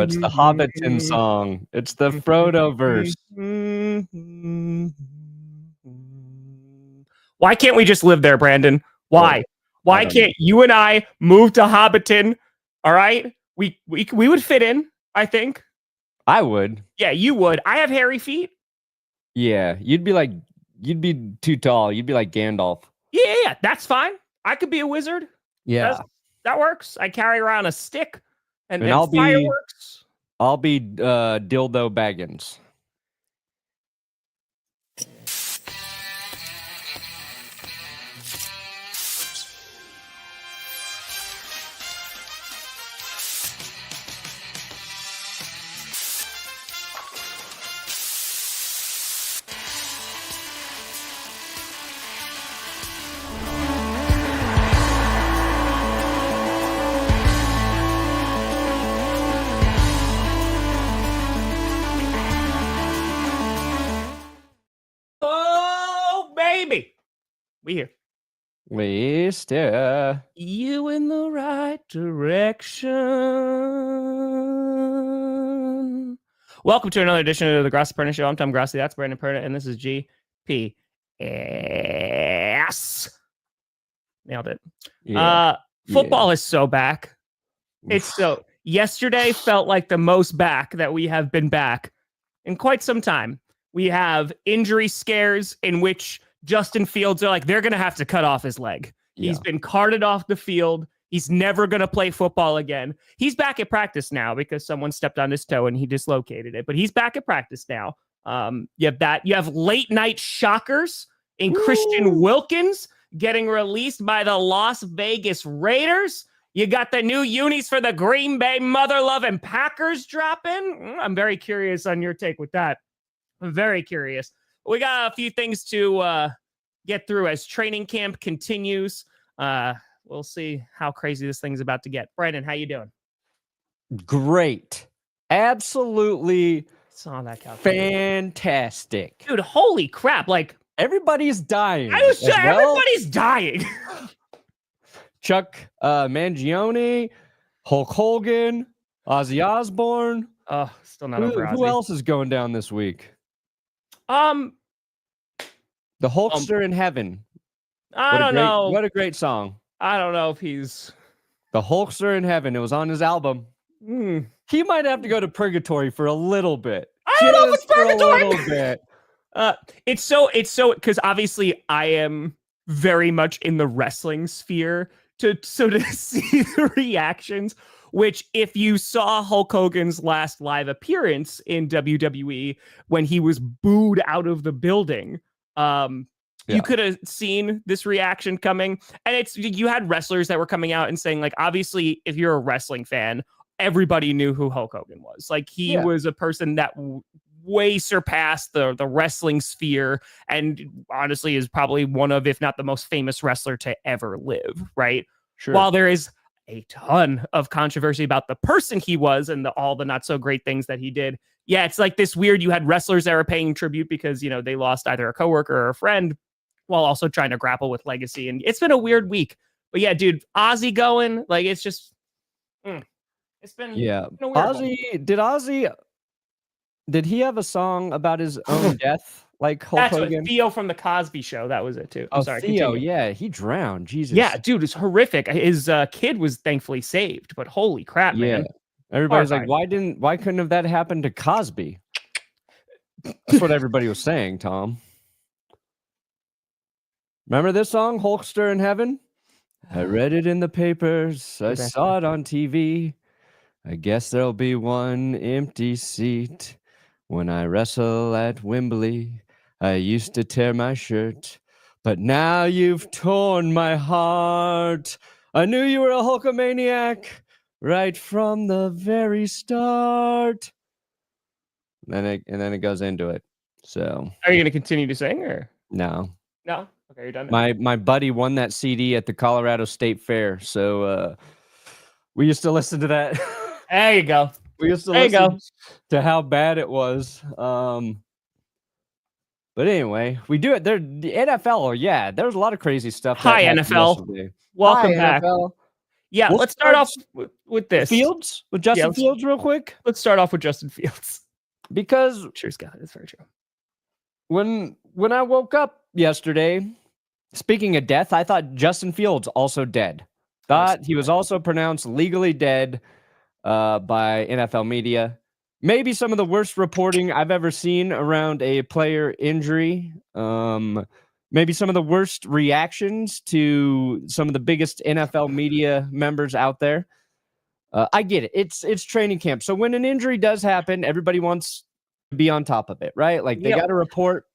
it's the Hobbiton song. It's the Frodo verse. Why can't we just live there, Brandon? Why? Why can't you and I move to Hobbiton? All right, we would fit in. I think I would. Yeah, you would. I have hairy feet. Yeah, you'd be too tall. You'd be like Gandalf. Yeah, that's fine. I could be a wizard. Yeah, that works. I carry around a stick and fireworks. I'll be Dildo Baggins. We here. We steer you in the right direction. Welcome to another edition of the Grossi Perna Show. I'm Tom Grossi. That's Brandon Perna, and this is GPS. Nailed it. Yeah. Football is so back. It's so. Yesterday felt like the most back that we have been back in quite some time. We have injury scares in which Justin Fields are like, they're going to have to cut off his leg. Yeah. He's been carted off the field. He's never going to play football again. He's back at practice now because someone stepped on his toe and he dislocated it. But he's back at practice now. You have that. You have late night shockers in Christian Wilkins getting released by the Las Vegas Raiders. You got the new unis for the Green Bay mother-loving Packers dropping. I'm very curious on your take with that. I'm very curious. We got a few things to get through as training camp continues. We'll see how crazy this thing's about to get. Brandon, how you doing? Great. Absolutely fantastic. Dude, holy crap. Like, everybody's dying. Everybody's dying. Chuck Mangione, Hulk Hogan, Ozzy Osbourne. Oh, still not over Ozzy. Who else is going down this week? The Hulkster in Heaven. I don't know. What a great song. I don't know if he's The Hulkster in Heaven. It was on his album. He might have to go to purgatory for a little bit. I don't know if it's purgatory. A little bit. It's so because obviously I am very much in the wrestling sphere to see the reactions. Which, if you saw Hulk Hogan's last live appearance in WWE when he was booed out of the building, you could have seen this reaction coming. And you had wrestlers that were coming out and saying, like, obviously, if you're a wrestling fan, everybody knew who Hulk Hogan was. Like, he was a person that way surpassed the wrestling sphere, and honestly is probably one of, if not the most famous wrestler to ever live. Right. Sure. While there is a ton of controversy about the person he was and all the not so great things that he did. Yeah, it's like this weird, you had wrestlers that were paying tribute because, they lost either a coworker or a friend while also trying to grapple with legacy. And it's been a weird week. But yeah, dude, Ozzy going, like, it's just, it's been, yeah. Been a weird Ozzy, did he have a song about his own death? Like Hulk Hogan? Theo from the Cosby Show. That was it too. I'm sorry. Theo, continue. Yeah, he drowned. Jesus. Yeah, dude, it's horrific. His kid was thankfully saved, but holy crap, man. Everybody's like, why couldn't have that happened to Cosby? That's what everybody was saying, Tom. Remember this song, Hulkster in Heaven? I read it in the papers. I saw it on TV. I guess there'll be one empty seat when I wrestle at Wembley. I used to tear my shirt, but now you've torn my heart. I knew you were a Hulkamaniac right from the very start. And then it goes into it. So, are you going to continue to sing or no? No. Okay, you're done. My buddy won that CD at the Colorado State Fair, so we used to listen to that. There you go. We used to listen to how bad it was. But anyway, we do it. The NFL, yeah, there's a lot of crazy stuff that Hi, happened NFL. yesterday. Welcome Hi, back. NFL. Yeah, We'll let's start off with this. Fields? With Justin Fields real quick? Let's start off with Justin Fields. Because Sure, Scott, that's very true. when I woke up yesterday, speaking of death, I thought Justin Fields also dead. Thought he was also pronounced legally dead by NFL media. Maybe some of the worst reporting I've ever seen around a player injury. Maybe some of the worst reactions to some of the biggest NFL media members out there. I get it. It's training camp. So when an injury does happen, everybody wants to be on top of it, right? Like they got to report.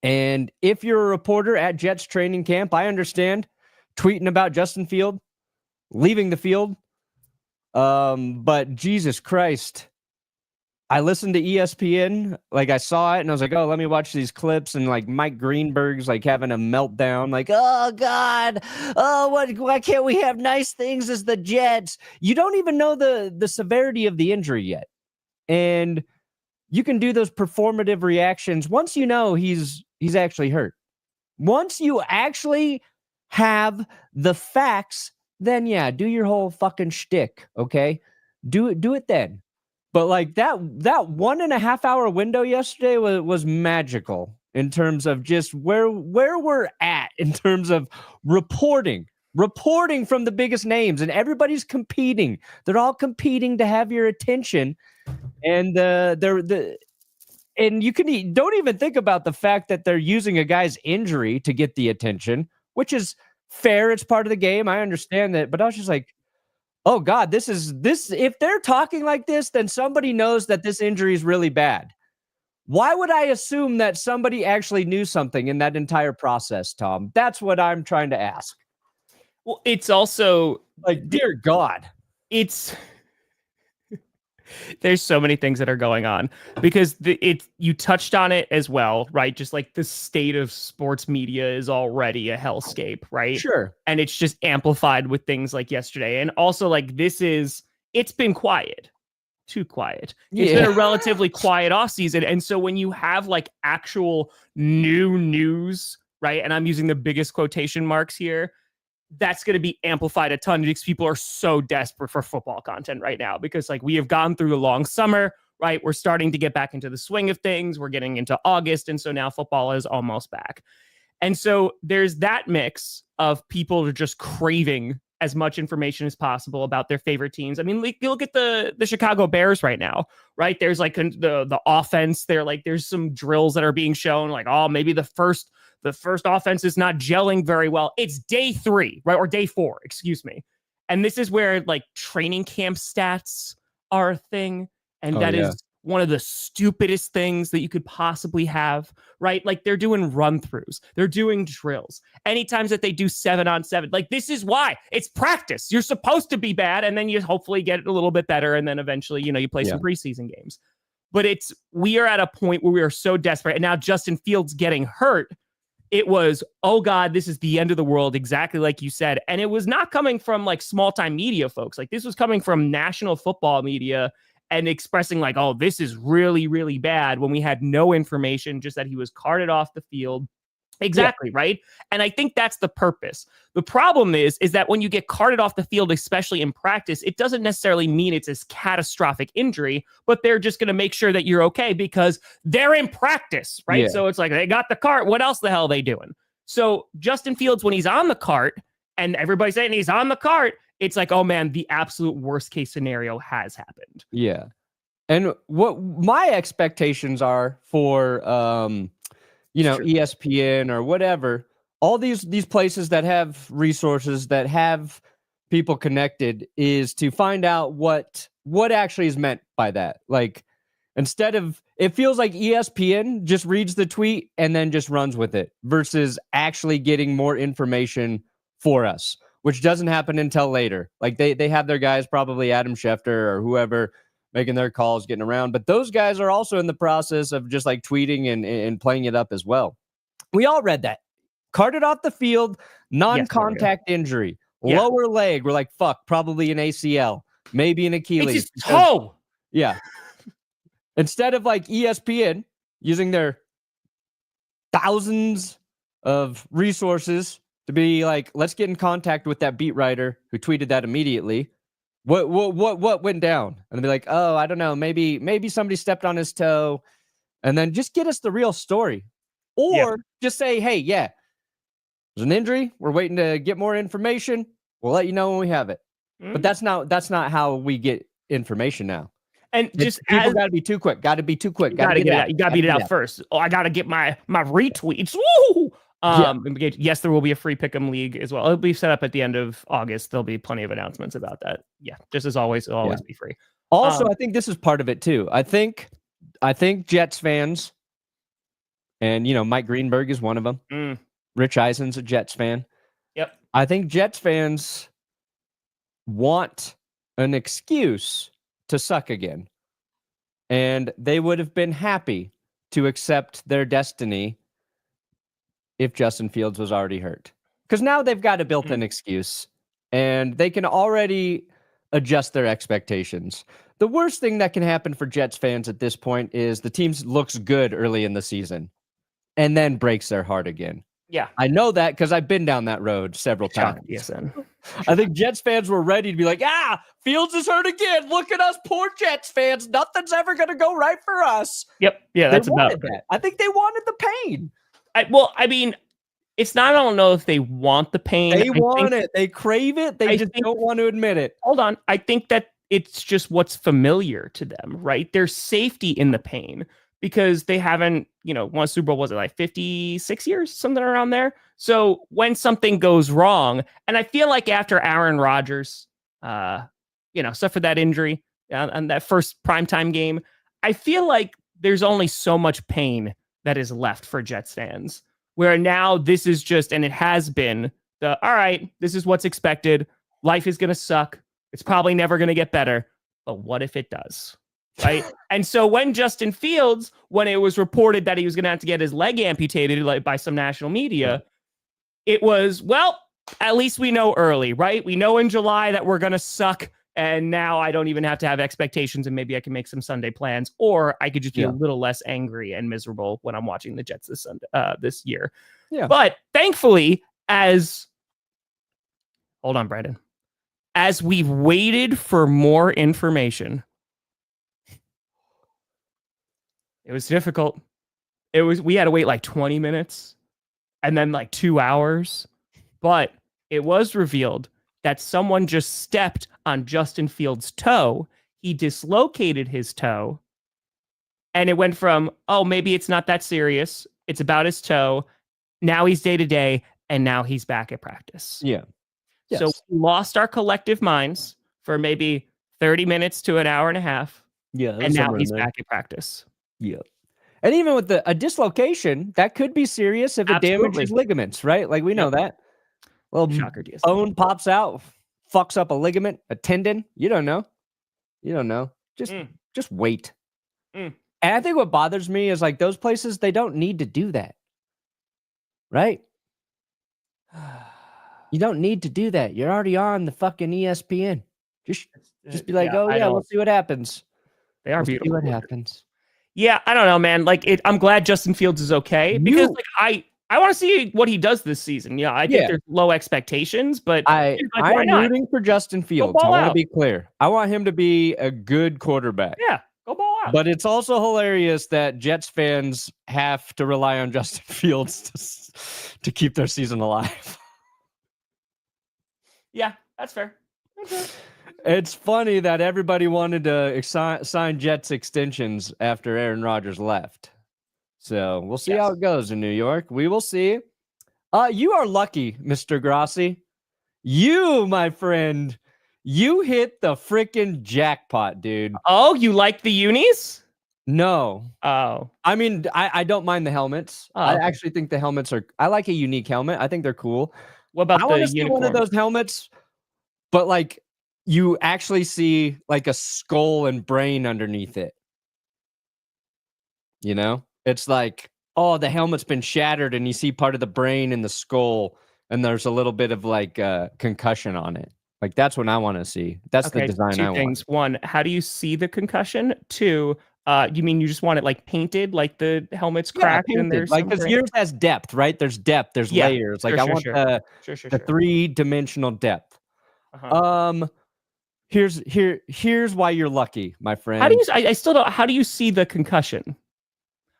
And if you're a reporter at Jets training camp, I understand tweeting about Justin Field leaving the field. But Jesus Christ, I listened to ESPN, like I saw it and I was like, oh, let me watch these clips, and like Mike Greenberg's like having a meltdown, like, oh God, oh, why can't we have nice things as the Jets? You don't even know the severity of the injury yet. And you can do those performative reactions once you know he's actually hurt. Once you actually have the facts, then yeah, do your whole fucking shtick, okay? Do it then. But like that 1.5 hour window yesterday was magical in terms of just where we're at in terms of reporting from the biggest names, and everybody's competing. They're all competing to have your attention, and and you don't even think about the fact that they're using a guy's injury to get the attention, which is fair. It's part of the game. I understand that, but I was just like, oh God, this. If they're talking like this, then somebody knows that this injury is really bad. Why would I assume that somebody actually knew something in that entire process, Tom? That's what I'm trying to ask. Well, it's also like, dear God, there's so many things that are going on because you touched on it as well, right? Just like the state of sports media is already a hellscape, right? Sure. And it's just amplified with things like yesterday. And also like it's been quiet, too quiet. It's been a relatively quiet off season. And so when you have like actual new news, right? And I'm using the biggest quotation marks here, that's going to be amplified a ton because people are so desperate for football content right now because like we have gone through a long summer, right? We're starting to get back into the swing of things. We're getting into August. And so now football is almost back. And so there's that mix of people just craving as much information as possible about their favorite teams. I mean, you look at the Chicago Bears right now, right? There's like the offense. There's some drills that are being shown like, oh, maybe the first offense is not gelling very well. It's day 3, right? Or day 4, excuse me. And this is where like training camp stats are a thing. And that is one of the stupidest things that you could possibly have, right? Like they're doing run-throughs. They're doing drills. Anytime that they do 7-on-7, like this is why it's practice. You're supposed to be bad. And then you hopefully get it a little bit better. And then eventually, you play some preseason games. But we are at a point where we are so desperate. And now Justin Fields getting hurt, it was, oh God, this is the end of the world, exactly like you said. And it was not coming from like small-time media folks. Like this was coming from national football media and expressing like, oh, this is really, really bad when we had no information, just that he was carted off the field. Exactly, right? And I think that's the purpose. The problem is that when you get carted off the field, especially in practice, it doesn't necessarily mean it's a catastrophic injury, but they're just going to make sure that you're okay because they're in practice, right? So it's like, they got the cart. What else the hell are they doing? So Justin Fields, when he's on the cart and everybody's saying he's on the cart, it's like, oh man, the absolute worst case scenario has happened. Yeah. And what my expectations are for, ESPN or whatever, all these places that have resources, that have people connected, is to find out what actually is meant by that. Like, instead of, it feels like ESPN just reads the tweet and then just runs with it versus actually getting more information for us, which doesn't happen until later. Like they have their guys, probably Adam Schefter or whoever, making their calls, getting around. But those guys are also in the process of just like tweeting and playing it up as well. We all read that. Carted off the field, non-contact injury, lower leg. We're like, fuck, probably an ACL, maybe an Achilles. It's his toe. Yeah. Instead of like ESPN using their thousands of resources to be like, let's get in contact with that beat writer who tweeted that immediately. What went down? And they'll be like, oh, I don't know, maybe somebody stepped on his toe, and then just get us the real story, or just say, hey, yeah, there's an injury. We're waiting to get more information. We'll let you know when we have it. But that's not how we get information now. And just people got to be too quick. Got to be too quick. Got to get it out. You got to beat it out first. Oh, I got to get my retweets. Woo! Yes, there will be a free pick'em league as well. It'll be set up at the end of August. There'll be plenty of announcements about that. Yeah, just as always, it'll always be free. Also, I think this is part of it too. I think Jets fans, and Mike Greenberg is one of them. Rich Eisen's a Jets fan. Yep. I think Jets fans want an excuse to suck again. And they would have been happy to accept their destiny if Justin Fields was already hurt. Because now they've got a built-in excuse, and they can already adjust their expectations. The worst thing that can happen for Jets fans at this point is the team looks good early in the season and then breaks their heart again. Yeah. I know that because I've been down that road several times. I think Jets fans were ready to be like, Fields is hurt again. Look at us poor Jets fans. Nothing's ever going to go right for us. Yep. Yeah, that's about it. I think they wanted the pain. I mean, it's not, I don't know if they want the pain. They want it. They crave it. They just don't want to admit it. Hold on. I think that it's just what's familiar to them, right? There's safety in the pain because they haven't, won Super Bowl, was it like 56 years, something around there? So when something goes wrong, and I feel like after Aaron Rodgers, suffered that injury on that first primetime game, I feel like there's only so much pain that is left for Jets fans, where now this is just, and it has been, all right, this is what's expected. Life is going to suck. It's probably never going to get better. But what if it does? Right. And so when Justin Fields, when it was reported that he was going to have to get his leg amputated by some national media, it was, well, at least we know early, right? We know in July that we're going to suck. And now I don't even have to have expectations, and maybe I can make some Sunday plans, or I could just be a little less angry and miserable when I'm watching the Jets this year. Yeah. But thankfully, hold on, Brandon, as we've waited for more information, it was difficult. We had to wait like 20 minutes and then like 2 hours, but it was revealed that someone just stepped on Justin Fields' toe. He dislocated his toe, and it went from, oh, maybe it's not that serious. It's about his toe. Now he's day-to-day, and now he's back at practice. Yeah. Yes. So we lost our collective minds for maybe 30 minutes to an hour and a half. Yeah. And now he's back at practice. Yeah. And even with a dislocation, that could be serious if it damages ligaments, right? Like we know that. Well, bone pops out, fucks up a ligament, a tendon. You don't know. Just wait. And I think what bothers me is like those places, they don't need to do that. Right? You don't need to do that. You're already on the fucking ESPN. Just be like, we'll see what happens. They are beautiful. See what happens. Yeah, I don't know, man. Like, I'm glad Justin Fields is okay because I want to see what he does this season. Yeah, I think there's low expectations, but I'm rooting for Justin Fields. I want to be clear. I want him to be a good quarterback. Yeah, go ball out. But it's also hilarious that Jets fans have to rely on Justin Fields to keep their season alive. Yeah, that's fair. It's funny that everybody wanted to sign Jets extensions after Aaron Rodgers left. So we'll see how it goes in New York. We will see. You are lucky, Mr. Grossi. You, my friend, you hit the freaking jackpot, dude. Oh, you like the unis? No. Oh. I mean, I don't mind the helmets. I actually think the helmets I like a unique helmet. I think they're cool. What about the unicorn? One of those helmets, but like you actually see like a skull and brain underneath it. It's like, oh, the helmet's been shattered and you see part of the brain in the skull and there's a little bit of like concussion on it. Like that's what I want to see. That's the design I want. 2 things. 1, how do you see the concussion? 2, You mean you just want it like painted, like the helmet's cracked and there's like because yours has depth, right? There's depth, there's layers. Like I want the 3-dimensional depth. Here's why you're lucky, my friend. How do you? I still don't. How do you see the concussion?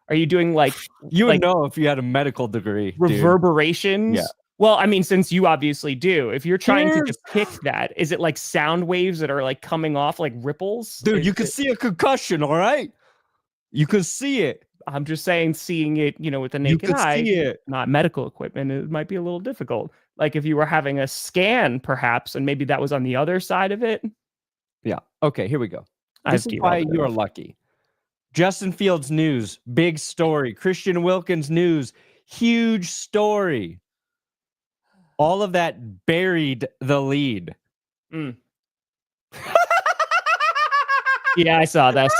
Are you doing like you would know if you had a medical degree? Reverberations. Yeah. Well, I mean, since you obviously do, if you're trying to depict that, is it like sound waves that are like coming off like ripples? Dude, you can see a concussion, all right? You can see it. I'm just saying, seeing it, with the naked eye, not medical equipment, it might be a little difficult. Like if you were having a scan, perhaps, and maybe that was on the other side of it. Yeah. Okay, here we go. This is why you are lucky. Justin Fields news, big story. Christian Wilkins news, huge story. All of that buried the lead. Yeah, I saw that.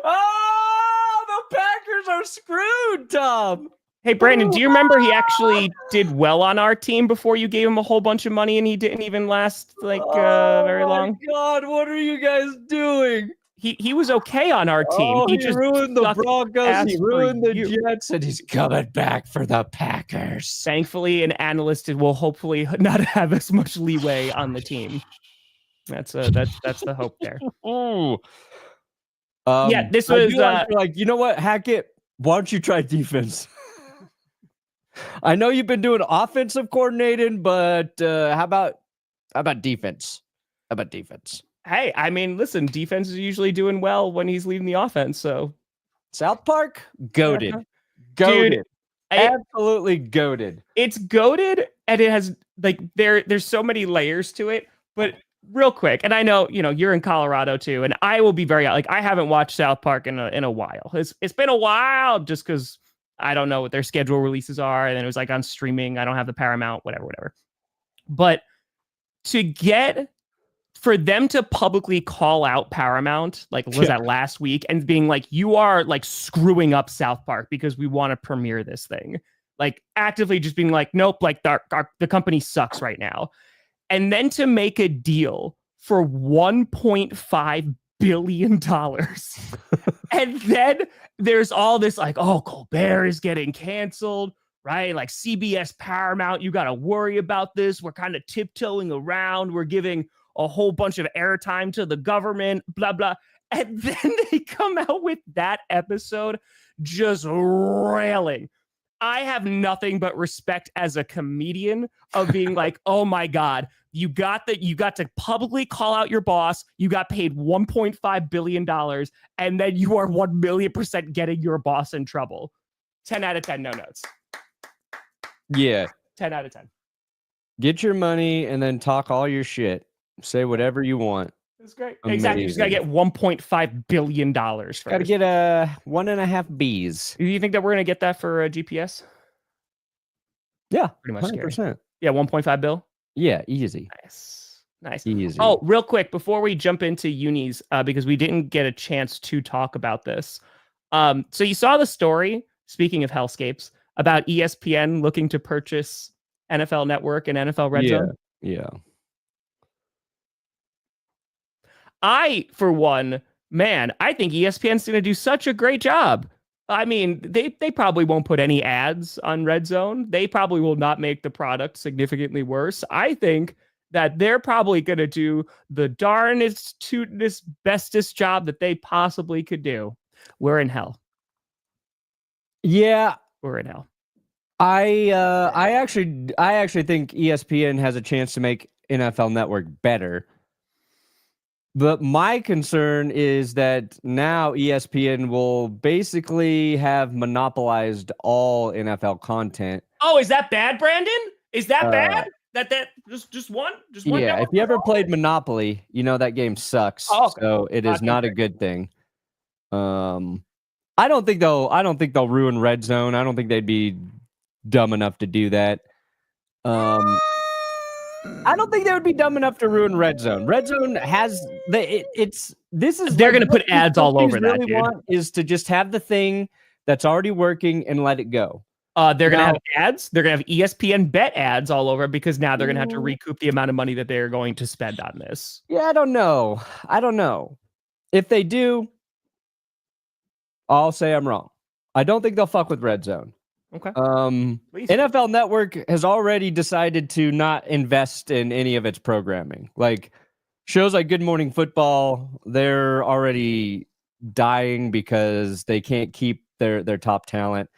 Oh, the Packers are screwed, Tom. Hey, Brandon, do you remember he actually did well on our team before you gave him a whole bunch of money and he didn't even last very long? Oh, God, what are you guys doing? He was okay on our team. He just ruined the Broncos. He ruined the Jets, and he's coming back for the Packers. Thankfully, an analyst will hopefully not have as much leeway on the team. That's the hope there. Yeah, this was like, you know what, Hackett? Why don't you try defense? I know you've been doing offensive coordinating, but how about defense? How about defense? Hey, I mean, listen, defense is usually doing well when he's leading the offense. So, South Park, goated, dude, absolutely goated. It's goated, and it has like there's so many layers to it. But real quick, and I know you're in Colorado too, and I will be very like I haven't watched South Park in a while. It's been a while just because I don't know what their schedule releases are, and then it was like on streaming. I don't have the Paramount, whatever. But for them to publicly call out Paramount, like was that last week, and being like, you are like screwing up South Park because we want to premiere this thing, like actively just being like, nope, like the company sucks right now. And then to make a deal for $1.5 billion. And then there's all this like, oh, Colbert is getting canceled, right? Like CBS, Paramount, you got to worry about this. We're kind of tiptoeing around. We're giving a whole bunch of airtime to the government, blah, blah. And then they come out with that episode just railing. I have nothing but respect as a comedian of being like, oh my God, you got to publicly call out your boss. You got paid $1.5 billion, and then you are 1,000,000% getting your boss in trouble. 10 out of 10, no notes. Yeah. 10 out of 10. Get your money and then talk all your shit. Say whatever you want. It's great. Amazing. Exactly. You just got to get $1.5 billion first. Got to get 1.5 Bs. Do you think that we're going to get that for GPS? Yeah. Pretty much 100%. Scary. Yeah, 1.5 bill? Yeah, easy. Nice. Easy. Oh, real quick, before we jump into unis, because we didn't get a chance to talk about this. So you saw the story, speaking of hellscapes, about ESPN looking to purchase NFL Network and NFL Red Zone? Yeah. I, for one, I think ESPN's going to do such a great job. I mean, they probably won't put any ads on Red Zone. They probably will not make the product significantly worse. I think that they're probably going to do the darnest, tootest, bestest job that they possibly could do. We're in hell. Yeah. We're in hell. I actually think ESPN has a chance to make NFL Network better. But my concern is that now ESPN will basically have monopolized all NFL content. Oh, is that bad, Brandon? Is that bad? That just one? Yeah, if you ever played Monopoly, you know that game sucks. Oh, okay. So it is not a good thing. I don't think they'll ruin Red Zone. I don't think they'd be dumb enough to do that. I don't think they would be dumb enough to ruin Red Zone. Red Zone has they're going to put ads all over that, dude. Want is to just have the thing that's already working and let it go. They're going to have ads. They're going to have ESPN bet ads all over because now they're going to have to Ooh. recoup the amount of money that they're going to spend on this. Yeah, I don't know. If they do, I'll say I'm wrong. I don't think they'll fuck with Red Zone. Okay. NFL Network has already decided to not invest in any of its programming. Like shows like Good Morning Football, they're already dying because they can't keep their top talent.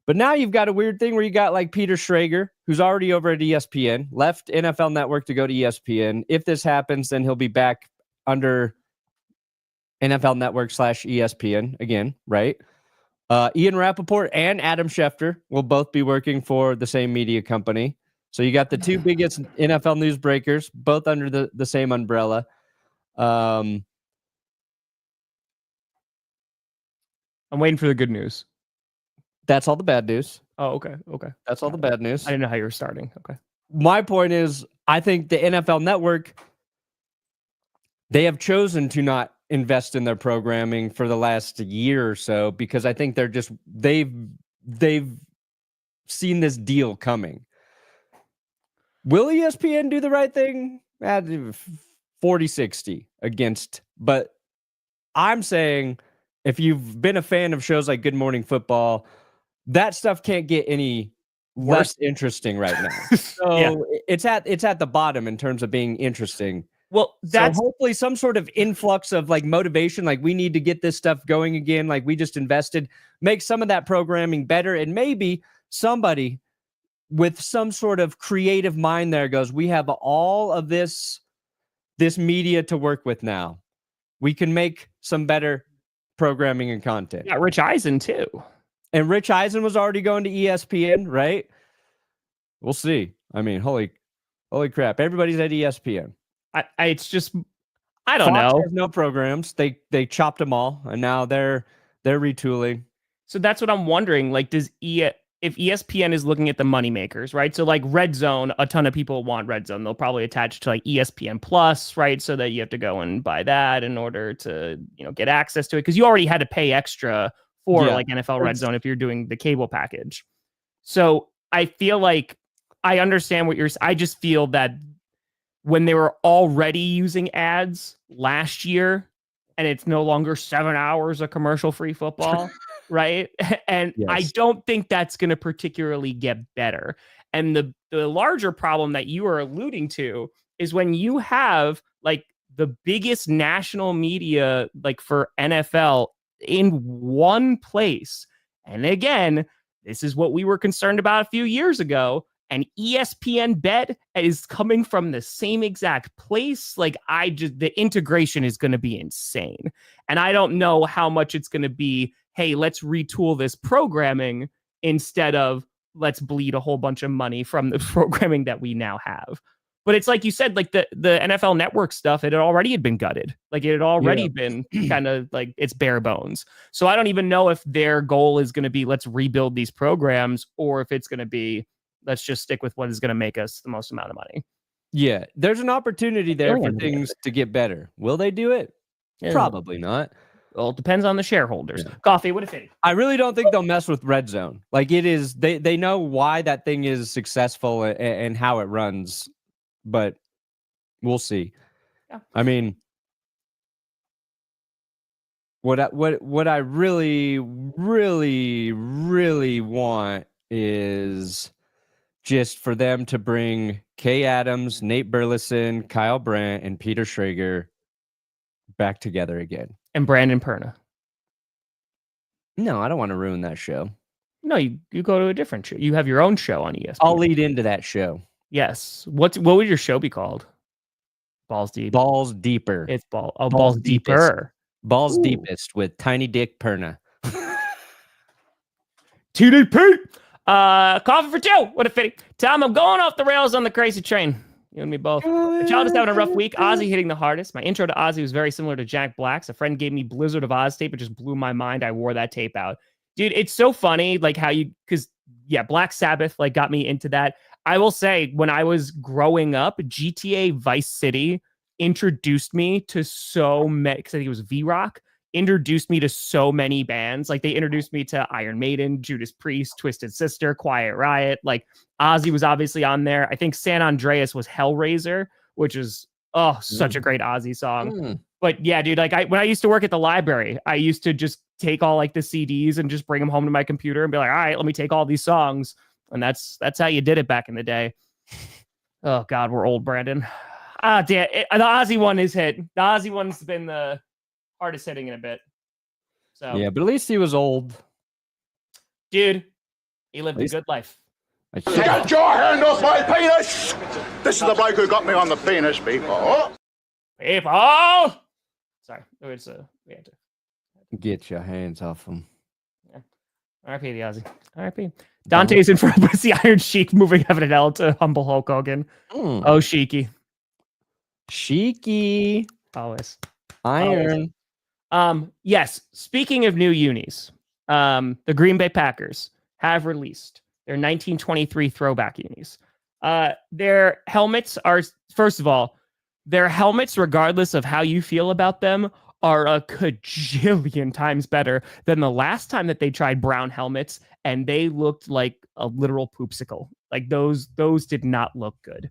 But now you've got a weird thing where you got like Peter Schrager, who's already over at ESPN, left NFL Network to go to ESPN. If this happens, then he'll be back under NFL Network / ESPN again, right? Ian Rappaport and Adam Schefter will both be working for the same media company. So you got the two biggest NFL news breakers, both under the same umbrella. I'm waiting for the good news. That's all the bad news. Oh, okay. That's all the bad news. I didn't know how you were starting. Okay. My point is, I think the NFL Network, they have chosen to not invest in their programming for the last year or so because I think they've seen this deal coming. Will ESPN do the right thing? 40-60 against, but I'm saying if you've been a fan of shows like Good Morning Football, that stuff can't get any less interesting right now. So it's at the bottom in terms of being interesting. Well, that's hopefully some sort of influx of like motivation, like we need to get this stuff going again. Like we just invested, make some of that programming better. And maybe somebody with some sort of creative mind there goes, we have all of this media to work with now. We can make some better programming and content. Yeah, Rich Eisen too. And Rich Eisen was already going to ESPN, right? We'll see. I mean, holy crap. Everybody's at ESPN. It's just, I don't know. Has no programs. They chopped them all, and now they're retooling. So that's what I'm wondering. Like, if ESPN is looking at the moneymakers, right? So like Red Zone, a ton of people want Red Zone. They'll probably attach to like ESPN Plus, right? So that you have to go and buy that in order to, get access to it. Because you already had to pay extra for like NFL Red Zone if you're doing the cable package. So I feel like I understand what I just feel that when they were already using ads last year and it's no longer 7 hours of commercial-free football, right? And yes. I don't think that's going to particularly get better. And the larger problem that you are alluding to is when you have like the biggest national media like for NFL in one place. And again, this is what we were concerned about a few years ago. And ESPN bet is coming from the same exact place. Like the integration is going to be insane. And I don't know how much it's going to be, hey, let's retool this programming instead of let's bleed a whole bunch of money from the programming that we now have. But it's like you said, like the NFL Network stuff, it had already been gutted. Like it had already been kind of like it's bare bones. So I don't even know if their goal is going to be let's rebuild these programs or if it's going to be let's just stick with what is going to make us the most amount of money. Yeah, there's an opportunity there for things to get better. Will they do it? Yeah. Probably not. Well, it depends on the shareholders. Yeah. Coffee, what if it? I really don't think they'll mess with Red Zone. Like it is, they know why that thing is successful and how it runs, but we'll see. Yeah. I mean, what I really, really, really want is just for them to bring Kay Adams, Nate Burleson, Kyle Brandt, and Peter Schrager back together again. And Brandon Perna. No, I don't want to ruin that show. No, you go to a different show. You have your own show on ESPN. I'll lead into that show. Yes. What would your show be called? Balls Deep. Balls Deeper. It's Balls Deeper. Balls Deepest with Tiny Dick Perna. TDP. Coffee for two. What a fitting. Tom, I'm going off the rails on the crazy train. You and me both. The child is having a rough week. Ozzy hitting the hardest. My intro to Ozzy was very similar to Jack Black's. A friend gave me Blizzard of Oz tape. It just blew my mind. I wore that tape out. Dude, it's so funny, like how because Black Sabbath like got me into that. I will say, when I was growing up, GTA Vice City introduced me to so many, because I think it was V-Rock, introduced me to so many bands. Like they introduced me to Iron Maiden, Judas Priest, Twisted Sister, Quiet Riot. Like Ozzy was obviously on there. I think San Andreas was Hellraiser, which is such a great Ozzy song. But yeah, dude, like when I used to work at the library, I used to just take all like the CDs and just bring them home to my computer and be like, all right, let me take all these songs. And that's how you did it back in the day. Oh God, we're old, Brandon. Damn, the Ozzy one is hit. The Ozzy one's been the hardest hitting in a bit. So yeah, but at least he was old. Dude, he lived a good life. Get your hand off my penis! This is the bloke who got me on the penis, people. People! Sorry, we had to get your hands off him. Yeah. R.I.P. the Ozzy. R.I.P. Dante's in front of the Iron Sheik moving heaven and hell to humble Hulk Hogan. Oh, Sheiky. Sheiky. Always. Iron. Yes, speaking of new unis, the Green Bay Packers have released their 1923 throwback unis. Their helmets are, first of all, their helmets, regardless of how you feel about them, are a cajillion times better than the last time that they tried brown helmets, and they looked like a literal poopsicle. Like those did not look good.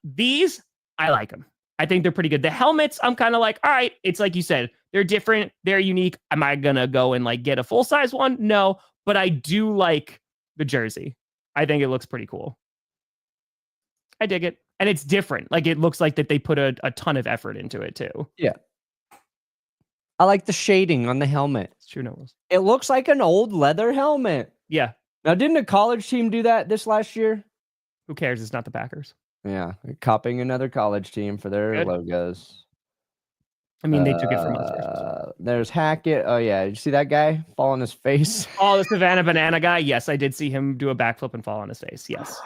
These, I like them. I think they're pretty good. The helmets, I'm kind of like, all right, it's like you said, they're different, they're unique. Am I gonna go and like get a full size one? No, but I do like the jersey. I think it looks pretty cool. I dig it. And it's different. Like it looks like that they put a ton of effort into it too. Yeah. I like the shading on the helmet. It's true, no. It looks like an old leather helmet. Yeah. Now, didn't a college team do that this last year? Who cares? It's not the Packers. Yeah, copying another college team for their logos. I mean, they took it from us. There's Hackett. Oh, yeah. Did you see that guy fall on his face? Oh, the Savannah Banana guy? Yes, I did see him do a backflip and fall on his face. Yes.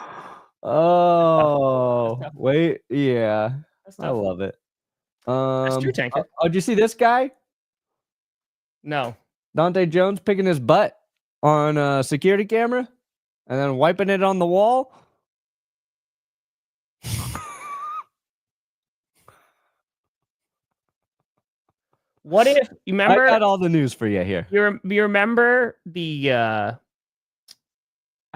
Oh, wait. Yeah. I love it. That's true, Tanker. Oh, did you see this guy? No. Dante Jones picking his butt on a security camera and then wiping it on the wall. What if you remember? I got all the news for you here. You remember the? I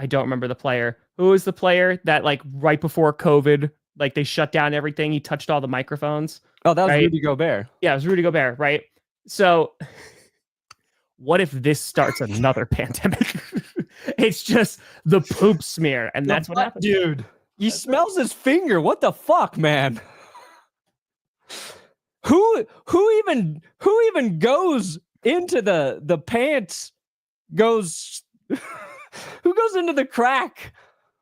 don't remember the player. Who was the player that like right before COVID, like they shut down everything? He touched all the microphones. Oh, that was Rudy Gobert. Yeah, it was Rudy Gobert, right? So, what if this starts another pandemic? It's just the poop smear, and that's what happens, dude. He smells his finger. What the fuck, man? Who even goes into the pants? Who goes into the crack?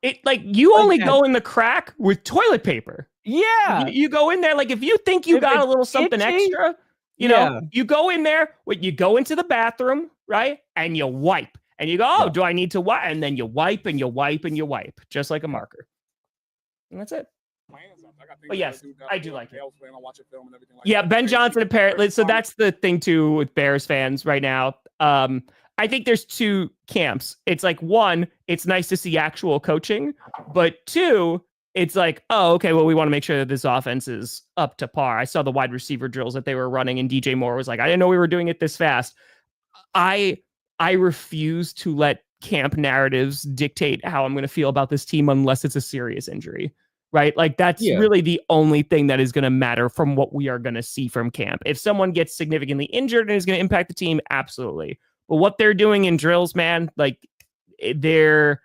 It like you only go in the crack with toilet paper. Yeah, you go in there like if you think you got a little something extra, you know, you go in there. You go into the bathroom, right, and you wipe, and you go, oh, do I need to wipe? And then you wipe and you wipe and you wipe, just like a marker, and that's it. But yes, I do like it. Yeah, Ben Johnson apparently. So that's the thing too with Bears fans right now. I think there's two camps. It's like one, it's nice to see actual coaching, but two, it's like, oh, okay, well, we want to make sure that this offense is up to par. I saw the wide receiver drills that they were running, and DJ Moore was like, I didn't know we were doing it this fast. I refuse to let camp narratives dictate how I'm going to feel about this team unless it's a serious injury. Right? Like that's really the only thing that is going to matter from what we are going to see from camp. If someone gets significantly injured and is going to impact the team, absolutely. But what they're doing in drills, man, like there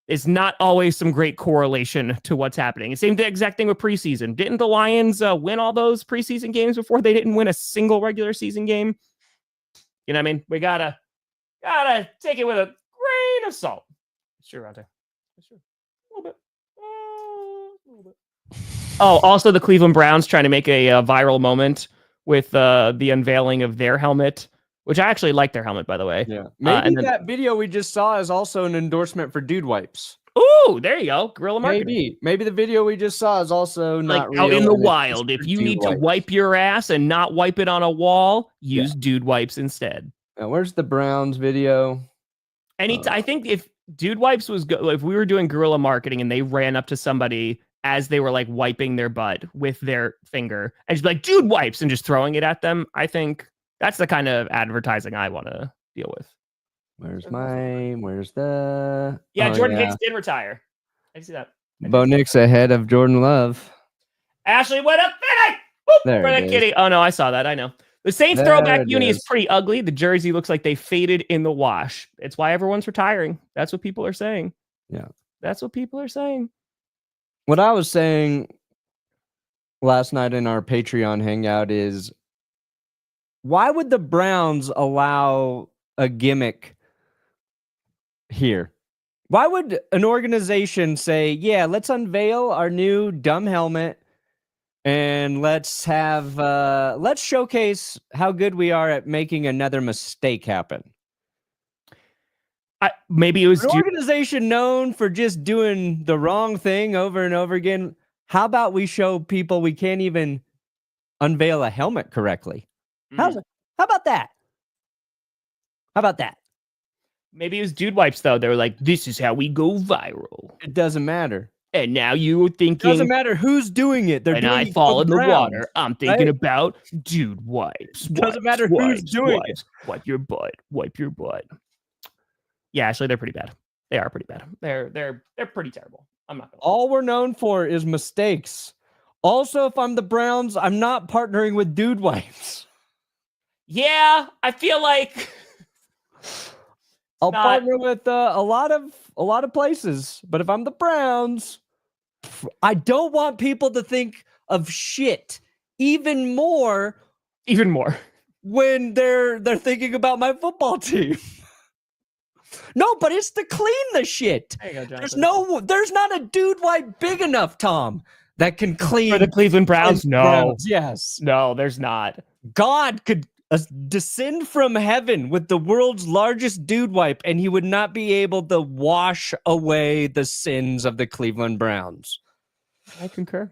is not always some great correlation to what's happening. Same exact thing with preseason. Didn't the Lions win all those preseason games before they didn't win a single regular season game? You know what I mean? We gotta take it with a grain of salt. Sure, Ronte. Sure. A little bit. Oh, also the Cleveland Browns trying to make a viral moment with the unveiling of their helmet, which I actually like their helmet, by the way. Yeah, maybe that video we just saw is also an endorsement for Dude Wipes. Ooh, there you go, guerrilla marketing. Maybe the video we just saw is also not real. Out in the wild. If you need to wipe your ass and not wipe it on a wall, use Dude Wipes instead. Now, where's the Browns video? I think if Dude Wipes was if we were doing guerrilla marketing and they ran up to somebody as they were like wiping their butt with their finger and just be like, Dude Wipes, and just throwing it at them, I think That's the kind of advertising I want to deal with. Where's the... Yeah, Jordan Hicks did retire. I see that. Bo Nix ahead of Jordan Love. Ashley went up there. For the kitty. Oh, no, I saw that. I know. The Saints throwback uni is pretty ugly. The jersey looks like they faded in the wash. It's why everyone's retiring. That's what people are saying. Yeah. That's what people are saying. What I was saying last night in our Patreon hangout is, why would the Browns allow a gimmick here? Why would an organization say, yeah, let's unveil our new dumb helmet and let's showcase how good we are at making another mistake happen? Maybe it was an organization known for just doing the wrong thing over and over again. How about we show people we can't even unveil a helmet correctly? How about that? How about that? Maybe it was dude wipes, though. They were like, this is how we go viral. It doesn't matter. And now you're thinking... It doesn't matter who's doing it. They're and doing I it fall in the Browns, water. I'm thinking about dude wipes. Doesn't matter who's doing it. Wipe your butt. Wipe your butt. Yeah, actually, they're pretty bad. They are pretty bad. They're pretty terrible. I'm not gonna... All we're known for is mistakes. Also, if I'm the Browns, I'm not partnering with dude wipes. Yeah, I feel like... I'll partner with a lot of places, but if I'm the Browns, I don't want people to think of shit even more when they're thinking about my football team. No, but it's to clean the shit. There you go, there's not a dude wipe big enough, Tom, that can clean for the Cleveland Browns. No, yes, no, there's not. God could descend from heaven with the world's largest dude wipe, and he would not be able to wash away the sins of the Cleveland Browns. I concur.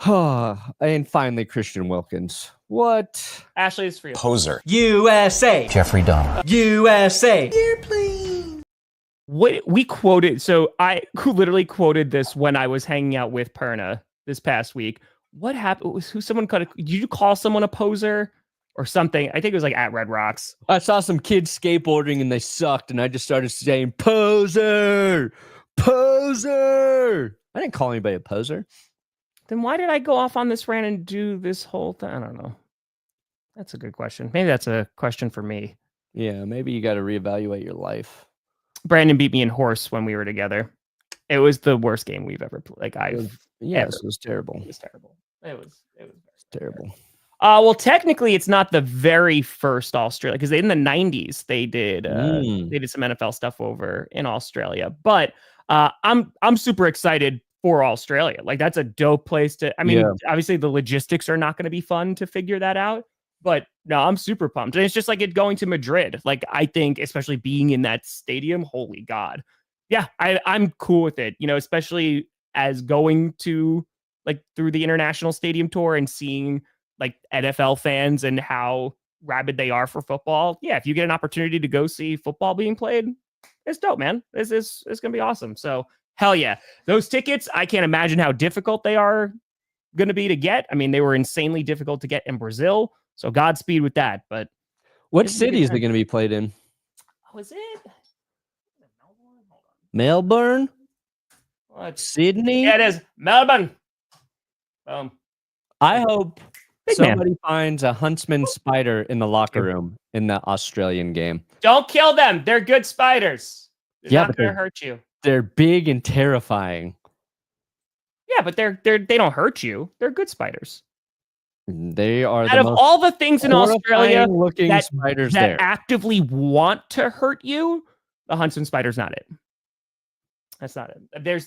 And finally, Christian Wilkins. What? Ashley is for you. Poser. USA. Jeffrey Dahmer. USA. Here, please. What we quoted, so I literally quoted this when I was hanging out with Perna this past week. What happened? Did you call someone a poser? Or something. I think it was like at Red Rocks. I saw some kids skateboarding and they sucked, and I just started saying, poser! Poser! I didn't call anybody a poser. Then why did I go off on this rant and do this whole thing? I don't know. That's a good question. Maybe that's a question for me. Yeah, maybe you got to reevaluate your life. Brandon beat me in horse when we were together. It was the worst game we've ever played. It was terrible. It was terrible. It was terrible. Well, technically, it's not the very first Australia, because in the 90s they did some NFL stuff over in Australia. But I'm super excited for Australia. Like, that's a dope place to. I mean, obviously the logistics are not going to be fun to figure that out. But no, I'm super pumped. And it's just like it going to Madrid. Like, I think, especially being in that stadium, holy God. Yeah, I'm cool with it. You know, especially as going to like through the international stadium tour and seeing like NFL fans and how rabid they are for football. Yeah, if you get an opportunity to go see football being played, it's dope, man. It's going to be awesome. So, hell yeah. Those tickets, I can't imagine how difficult they are going to be to get. I mean, they were insanely difficult to get in Brazil. So, Godspeed with that. But what city is it going to be played in? Oh, is it? Melbourne? What? Sydney? Yeah, it is. Melbourne. I hope somebody finds a huntsman spider in the locker room in the Australian game. Don't kill them. They're good spiders. They're not going to hurt you. They're big and terrifying. Yeah, but they don't hurt you. They're good spiders. They are out of all the things in Australia that actively want to hurt you. The huntsman spider's not it. That's not it.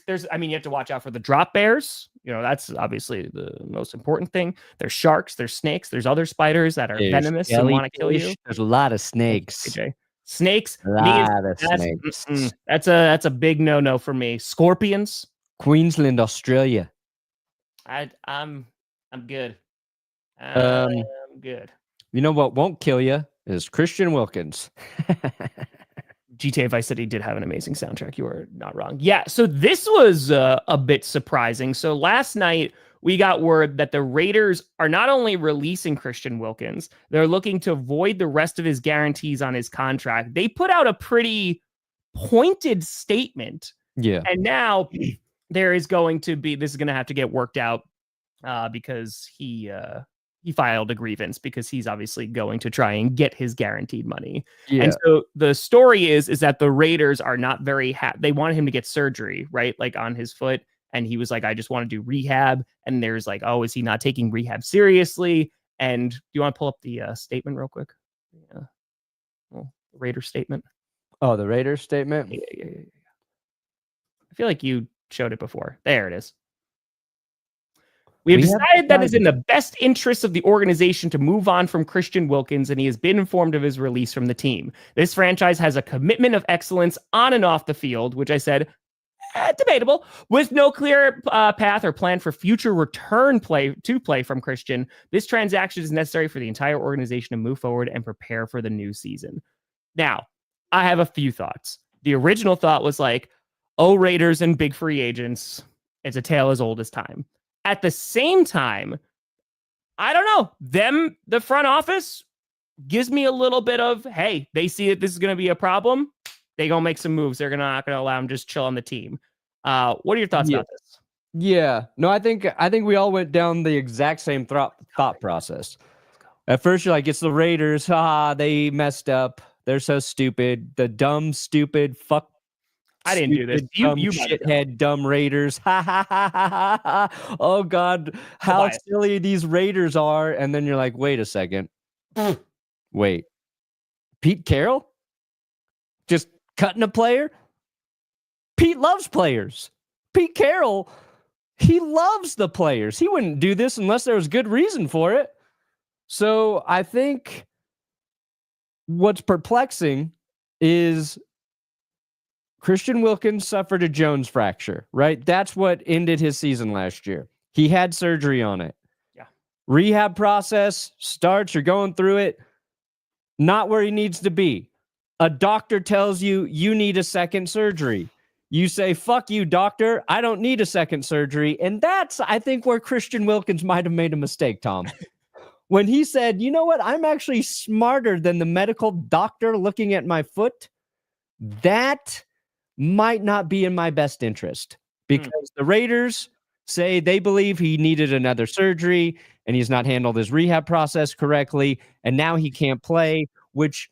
There's. I mean, you have to watch out for the drop bears. You know, that's obviously the most important thing. There's sharks. There's snakes. There's other spiders that are venomous and want to kill you. There's a lot of snakes. AJ. Snakes. Snakes. That's a big no for me. Scorpions. Queensland, Australia. I'm good. I'm good. You know what won't kill you is Christian Wilkins. GTA Vice City did have an amazing soundtrack. You are not wrong. Yeah, so this was a bit surprising. So last night we got word that the Raiders are not only releasing Christian Wilkins, they're looking to void the rest of his guarantees on his contract. They put out a pretty pointed statement. Yeah. And now this is going to have to get worked out because he filed a grievance because he's obviously going to try and get his guaranteed money. Yeah. And so the story is that the Raiders are not very happy. They wanted him to get surgery, right? Like on his foot. And he was like, I just want to do rehab. And there's like, oh, is he not taking rehab seriously? And do you want to pull up the statement real quick? Yeah. Well, the Raiders statement. Oh, the Raiders statement? Yeah. I feel like you showed it before. There it is. We have decided that it's in the best interest of the organization to move on from Christian Wilkins, and he has been informed of his release from the team. This franchise has a commitment of excellence on and off the field, which I said, debatable, with no clear path or plan for future return play from Christian. This transaction is necessary for the entire organization to move forward and prepare for the new season. Now, I have a few thoughts. The original thought was like, oh, Raiders and big free agents, it's a tale as old as time. At the same time, I don't know, the front office gives me a little bit of, hey, they see that this is going to be a problem. They're going to make some moves. They're not going to allow him to just chill on the team. What are your thoughts about this? Yeah. No, I think we all went down the exact same thought process. At first, you're like, it's the Raiders. They messed up. They're so stupid. The dumb, stupid, fuck. I didn't do this. You shithead, dumb Raiders. Ha ha ha ha ha. Oh, God, how silly these Raiders are. And then you're like, wait a second. Wait. Pete Carroll? Just cutting a player? Pete loves players. Pete Carroll, he loves the players. He wouldn't do this unless there was good reason for it. So I think what's perplexing is Christian Wilkins suffered a Jones fracture, right? That's what ended his season last year. He had surgery on it. Yeah. Rehab process starts, you're going through it. Not where he needs to be. A doctor tells you you need a second surgery. You say, fuck you, doctor. I don't need a second surgery. And that's, I think, where Christian Wilkins might have made a mistake, Tom. When he said, you know what? I'm actually smarter than the medical doctor looking at my foot. That might not be in my best interest because the Raiders say they believe he needed another surgery and he's not handled his rehab process correctly. And now he can't play, which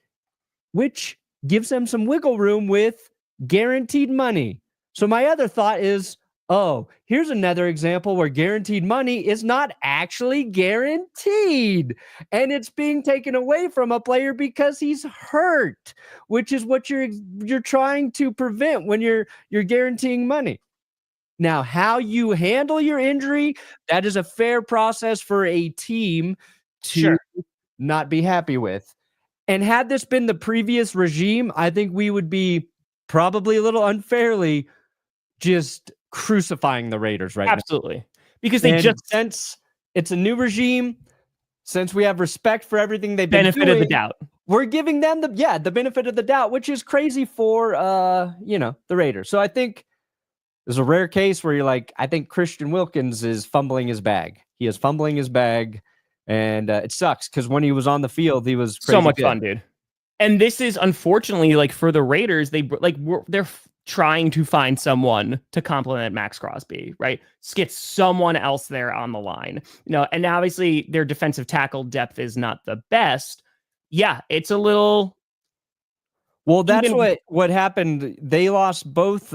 gives them some wiggle room with guaranteed money. So my other thought is, oh, here's another example where guaranteed money is not actually guaranteed. And it's being taken away from a player because he's hurt, which is what you're trying to prevent when you're guaranteeing money. Now, how you handle your injury, that is a fair process for a team to not be happy with. And had this been the previous regime, I think we would be probably a little unfairly just crucifying the Raiders right now. Absolutely. Because since it's a new regime, since we have respect for everything they've been benefit doing, of the doubt. We're giving them the benefit of the doubt, which is crazy for the Raiders. So I think there's a rare case where you're like, I think Christian Wilkins is fumbling his bag. He is fumbling his bag. And it sucks because when he was on the field, he was crazy so much fun, dude. And this is unfortunately like for the Raiders, they're trying to find someone to complement Max Crosby, right? Get someone else there on the line, and obviously their defensive tackle depth is not the best. Yeah, it's a little. Well, that's what happened. They lost both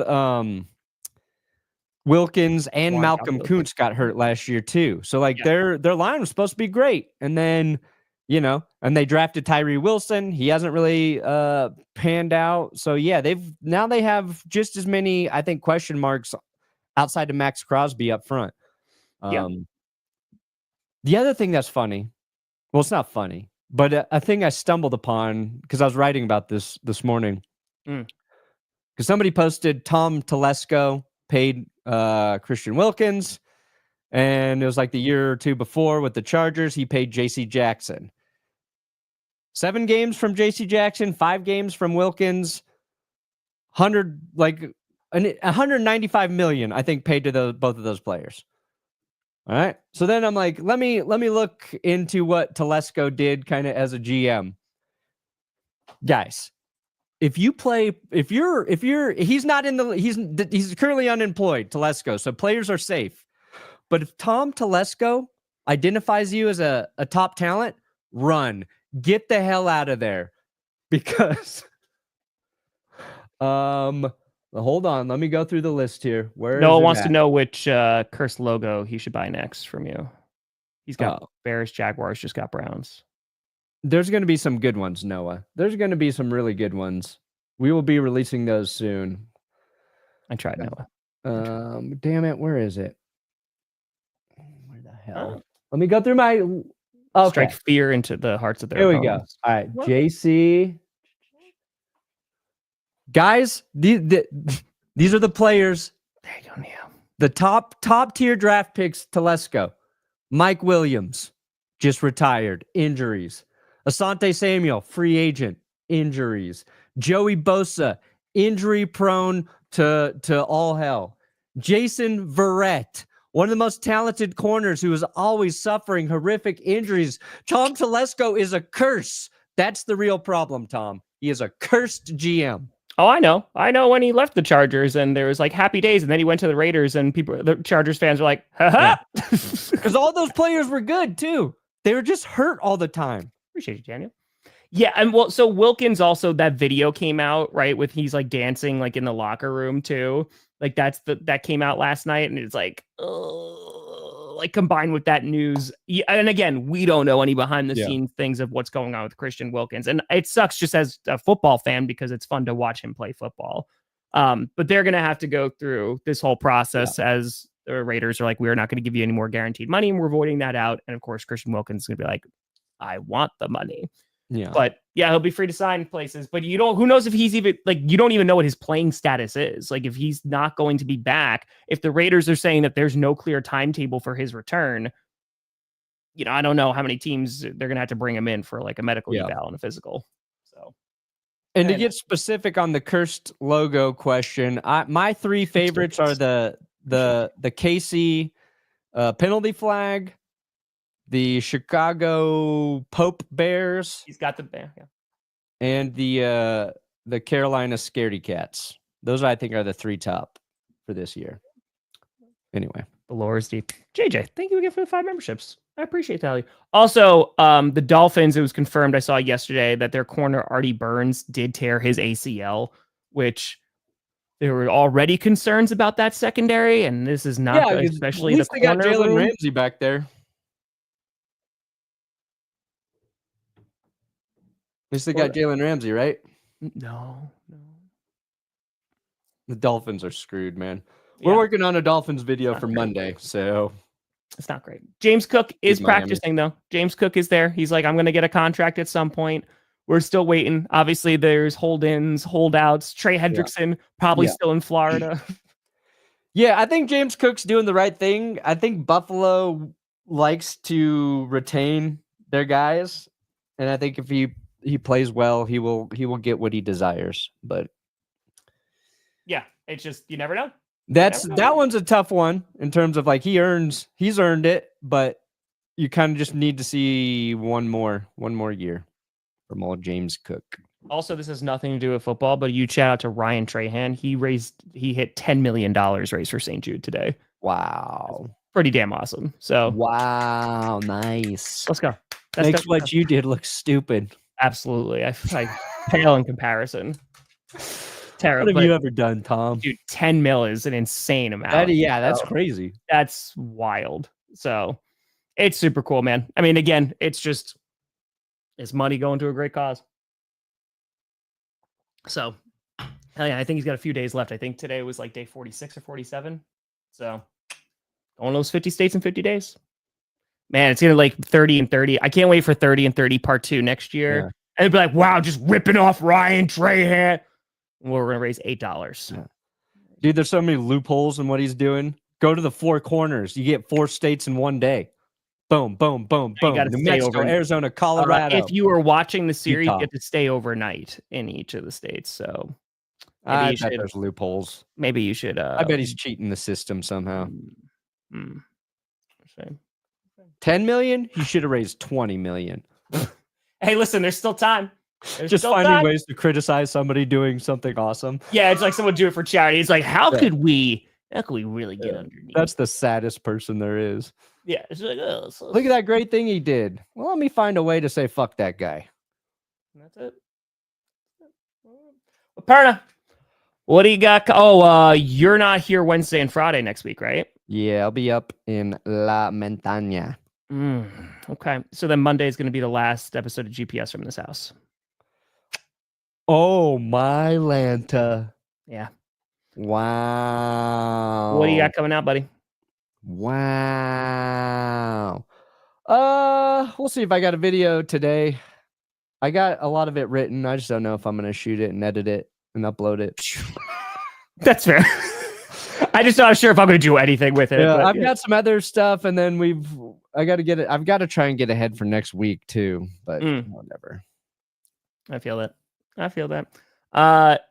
Wilkins and Malcolm Kuntz got hurt last year too. So their line was supposed to be great. And then, and they drafted Tyree Wilson. He hasn't really panned out. So yeah, they have just as many, I think, question marks outside of Max Crosby up front. The other thing that's funny, well, it's not funny, but a thing I stumbled upon because I was writing about this morning. Because somebody posted Tom Telesco paid Christian Wilkins, and it was like the year or two before with the Chargers, he paid J.C. Jackson. 7 games from J.C. Jackson, 5 games from Wilkins, $195 million, I think, paid to both of those players. All right. So then I'm like, let me look into what Telesco did kind of as a GM. Guys, he's not in the, he's currently unemployed, Telesco, so players are safe. But if Tom Telesco identifies you as a top talent, run. Get the hell out of there. Because hold on, let me go through the list here. Noah wants to know which cursed logo he should buy next from you. He's got Bears, Jaguars, just got Browns. There's going to be some good ones, Noah. There's going to be some really good ones. We will be releasing those soon. I tried, Noah. Damn it, where is it? Where the hell? Let me go through my. Okay. Strike fear into the hearts of their Here we go. All right, JC. Guys, these are the players. There you go, Neil. The top tier draft picks. Telesco, Mike Williams, just retired, injuries. Asante Samuel, free agent, injuries. Joey Bosa, injury prone to all hell. Jason Verrett, one of the most talented corners who is always suffering horrific injuries. Tom Telesco is a curse. That's the real problem, Tom. He is a cursed GM. Oh, I know. I know when he left the Chargers and there was like happy days, and then he went to the Raiders and the Chargers fans were like, haha. Because all those players were good too. They were just hurt all the time. Appreciate you, Daniel. Yeah, and well, so Wilkins also, that video came out, right, with he's like dancing like in the locker room too. Like that came out last night, and it's like, like combined with that news. Yeah, and again, we don't know any behind the scenes things of what's going on with Christian Wilkins, and it sucks just as a football fan because it's fun to watch him play football. But they're gonna have to go through this whole process as the Raiders are like, we're not going to give you any more guaranteed money, and we're voiding that out. And of course, Christian Wilkins is gonna be like, I want the money. Yeah. But yeah, he'll be free to sign places. But who knows if he's even like, you don't even know what his playing status is. Like if he's not going to be back, if the Raiders are saying that there's no clear timetable for his return, I don't know how many teams they're going to have to bring him in for like a medical eval and a physical. So, and to get specific on the cursed logo question, my three favorites are the KC penalty flag, the Chicago Pope Bears. He's got the bear, and the Carolina Scaredy Cats. Those I think are the three top for this year. Anyway, the lore is deep. JJ, thank you again for the 5 memberships. I appreciate that. Also, the Dolphins, it was confirmed, I saw yesterday, that their corner Artie Burns did tear his ACL, which there were already concerns about that secondary, and this is not good, especially at least the they corner got Jalen room. Ramsey back there. At least they got Jalen Ramsey, right? No. The Dolphins are screwed, man. We're working on a Dolphins video for Monday, so it's not great. James Cook is practicing, though. James Cook is there. He's like, I'm going to get a contract at some point. We're still waiting. Obviously, there's hold-ins, holdouts. Trey Hendrickson probably still in Florida. Yeah, I think James Cook's doing the right thing. I think Buffalo likes to retain their guys, and I think if he plays well, he will get what he desires. But yeah, it's just you never know. That one's a tough one in terms of like he's earned it, but you kind of just need to see one more year from old James Cook. Also, this has nothing to do with football, but you shout out to Ryan Trahan. He hit $10 million raised for St. Jude today. Wow. That's pretty damn awesome. So wow, nice. Let's go. Makes what you did look stupid. Absolutely. I pale in comparison. Terrible. What have you ever done, Tom? Dude, 10 mil is an insane amount. That's crazy. That's wild. So it's super cool, man. I mean, again, it's money going to a great cause. So I think he's got a few days left. I think today was like day 46 or 47. So going to those 50 states in 50 days. Man, it's going to like 30 and 30. I can't wait for 30 and 30 part 2 next year. Yeah. And it'd be like, wow, just ripping off Ryan Trahan. We're going to raise $8. Yeah. Dude, there's so many loopholes in what he's doing. Go to the 4 corners. You get 4 states in one day. Boom, boom, boom, boom. New Mexico, Arizona, Colorado. If you are watching the series, you get to stay overnight in each of the states. So I bet there's loopholes. Maybe you should. I bet he's cheating the system somehow. Shame. 10 million? He should have raised 20 million. Hey, listen, there's still time. There's Just still finding time. ways to criticize somebody doing something awesome. Yeah, it's like someone do it for charity. It's like, how could we really get underneath? That's the saddest person there is. Yeah, it's like, oh, so Look at that great thing he did. Well, let me find a way to say fuck that guy. That's it. Well, Perna, what do you got? Oh, you're not here Wednesday and Friday next week, right? Yeah, I'll be up in La Montaña. Okay, so then Monday is going to be the last episode of GPS from this house. Oh, my Lanta. Yeah. Wow. What do you got coming out, buddy? Wow. We'll see if I got a video today. I got a lot of it written. I just don't know if I'm going to shoot it and edit it and upload it. That's fair. I just not sure if I'm going to do anything with it. Yeah, but, I've got some other stuff, and then I got to get it. I've got to try and get ahead for next week too, but whatever. I feel that.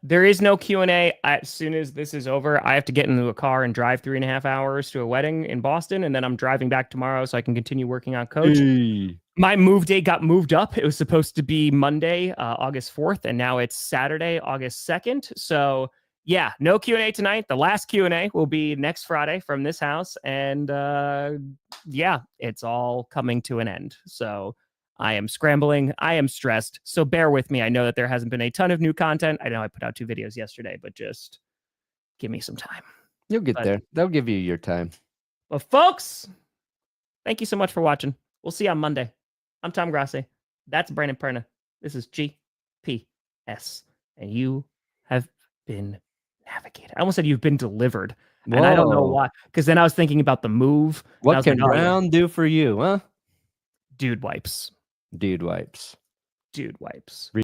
There is no Q&A. As soon as this is over, I have to get into a car and drive 3.5 hours to a wedding in Boston, and then I'm driving back tomorrow so I can continue working on Coach. Hey. My move date got moved up. It was supposed to be Monday, August 4th, and now it's Saturday, August 2nd. So yeah, no Q&A tonight. The last Q&A will be next Friday from this house, and yeah, it's all coming to an end. So I am scrambling. I am stressed. So bear with me. I know that there hasn't been a ton of new content. I know I put out 2 videos yesterday, but just give me some time. You'll get there. They'll give you your time. But folks, thank you so much for watching. We'll see you on Monday. I'm Tom Grossi. That's Brandon Perna. This is GPS. And you have been navigated. I almost said you've been delivered. Whoa. And I don't know why. Because then I was thinking about the move. What can Brown do for you, huh? Dude wipes. Dude wipes. Dude wipes.